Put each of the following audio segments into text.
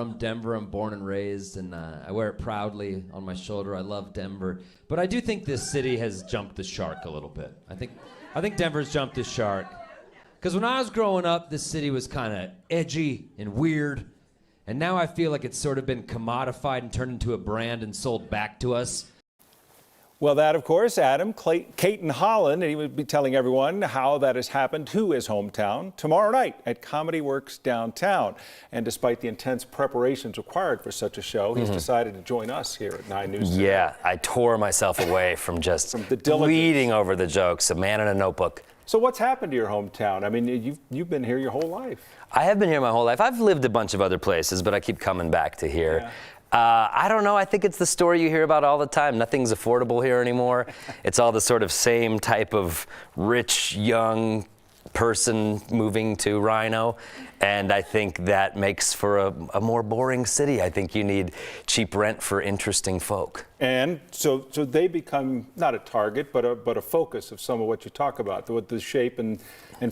From Denver, I'm born and raised, and I wear it proudly on my shoulder. I love Denver, but I do think this city has jumped the shark a little bit. I think Denver's jumped the shark, because when I was growing up, this city was kind of edgy and weird, and now I feel like it's sort of been commodified and turned into a brand and sold back to us. Well, that, of course, Adam Cayton-Holland, and he would be telling everyone how that has happened to his hometown tomorrow night at Comedy Works downtown. And despite the intense preparations required for such a show, he's decided to join us here at 9 News. Yeah, I tore myself away from just bleeding over the jokes. A man in a notebook. So what's happened to your hometown? I mean, you've been here your whole life. I have been here my whole life. I've lived a bunch of other places, but I keep coming back to here. Yeah. I don't know. I think it's the story you hear about all the time. Nothing's affordable here anymore. It's all the sort of same type of rich, young person moving to Rhino. And I think that makes for a more boring city. I think you need cheap rent for interesting folk. And so they become not a target, but a focus of some of what you talk about, what the shape and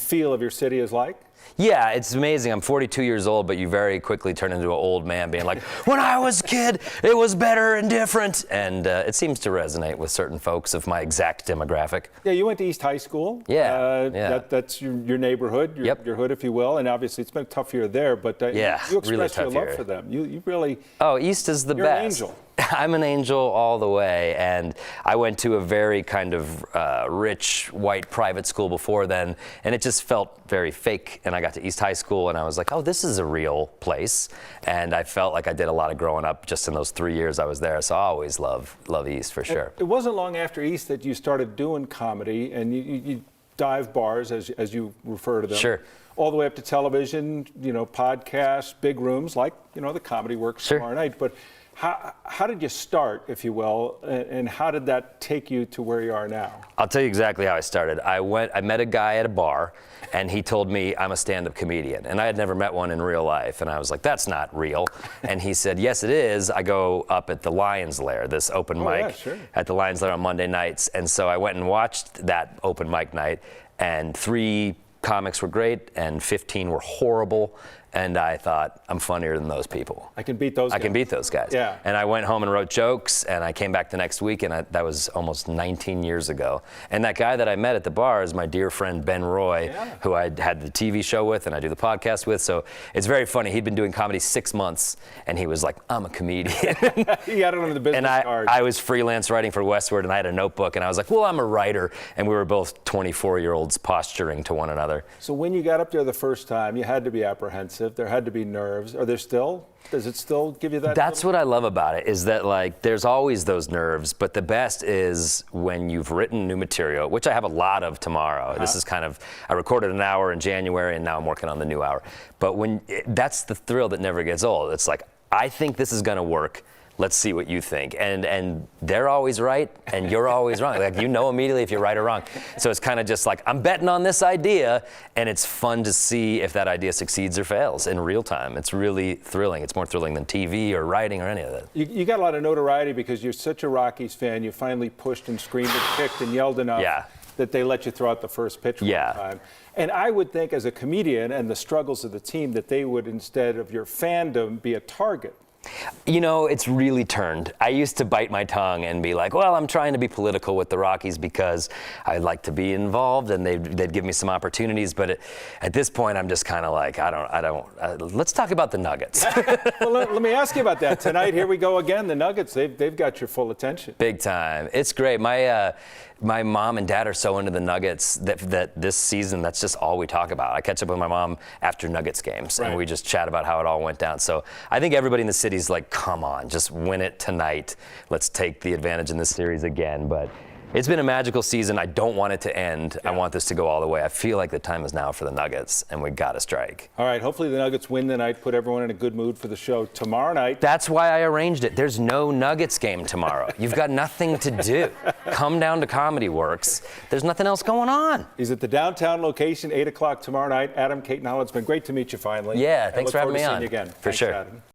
feel of your city is like? Yeah, it's amazing. I'm 42 years old, but you very quickly turn into an old man being like, when I was a kid, it was better and different. And it seems to resonate with certain folks of my exact demographic. Yeah, you went to East High School. Yeah. That's your neighborhood, your hood, if you will. And obviously, it's been a tough year there, but you expressed really your love for them. You really. Oh, East is the you're best. An angel. I'm an angel all the way, and I went to a very kind of rich white private school before then, and it just felt very fake. And I got to East High School, and I was like, oh, this is a real place. And I felt like I did a lot of growing up just in those 3 years I was there. So I always love East for sure. It wasn't long after East that you started doing comedy, and you dive bars, as you refer to them. Sure. All the way up to television, podcasts, big rooms like the Comedy Works tomorrow night. But how did you start, if you will, and how did that take you to where you are now? I'll tell you exactly how I started. I met a guy at a bar, and he told me I'm a stand-up comedian, and I had never met one in real life, and I was like, that's not real. And he said, yes, it is. I go up at the Lion's Lair, this open mic at the Lion's Lair on Monday nights, and so I went and watched that open mic night, and 3 comics were great, and 15 were horrible. And I thought, I'm funnier than those people. I can beat those guys. I can beat those guys. Yeah. And I went home and wrote jokes, and I came back the next week, and that was almost 19 years ago. And that guy that I met at the bar is my dear friend Ben Roy, who I had the TV show with and I do the podcast with. So it's very funny. He'd been doing comedy 6 months, and he was like, I'm a comedian. He had it on the business card. I was freelance writing for Westward, and I had a notebook, and I was like, well, I'm a writer. And we were both 24-year-olds posturing to one another. So when you got up there the first time, you had to be apprehensive. There had to be nerves. Are there still? Does it still give you that? That's what I love about it, is that there's always those nerves, but the best is when you've written new material, which I have a lot of tomorrow. This is I recorded an hour in January, and now I'm working on the new hour. But that's the thrill that never gets old. It's like, I think this is gonna work. Let's see what you think. And they're always right, and you're always wrong. Like, immediately if you're right or wrong. So it's kind of just like, I'm betting on this idea, and it's fun to see if that idea succeeds or fails in real time. It's really thrilling. It's more thrilling than TV or writing or any of that. You got a lot of notoriety because you're such a Rockies fan. You finally pushed and screamed and kicked and yelled enough that they let you throw out the first pitch one time. And I would think, as a comedian and the struggles of the team, that they would, instead of your fandom, be a target. It's really turned. I used to bite my tongue and be like, well, I'm trying to be political with the Rockies because I'd like to be involved, and they'd give me some opportunities. But at this point, I'm just kind of like, let's talk about the Nuggets. Well, let me ask you about that. Tonight, here we go again. The Nuggets, they've got your full attention. Big time. It's great. My mom and dad are so into the Nuggets that this season, that's just all we talk about. I catch up with my mom after Nuggets games, and we just chat about how it all went down. So I think everybody in the city's like, come on, just win it tonight. Let's take the advantage in this series again. But it's been a magical season. I don't want it to end. I want this to go all the way. I feel like the time is now for the Nuggets, and we got to strike. All right, hopefully the Nuggets win tonight, put everyone in a good mood for the show tomorrow night. That's why I arranged it. There's no Nuggets game tomorrow. You've got nothing to do. Come down to Comedy Works. There's nothing else going on. He's at the downtown location, 8 o'clock tomorrow night. Adam Cayton-Holland, it's been great to meet you finally. Yeah, thanks for having me on. Seeing you again. For sure. Adam.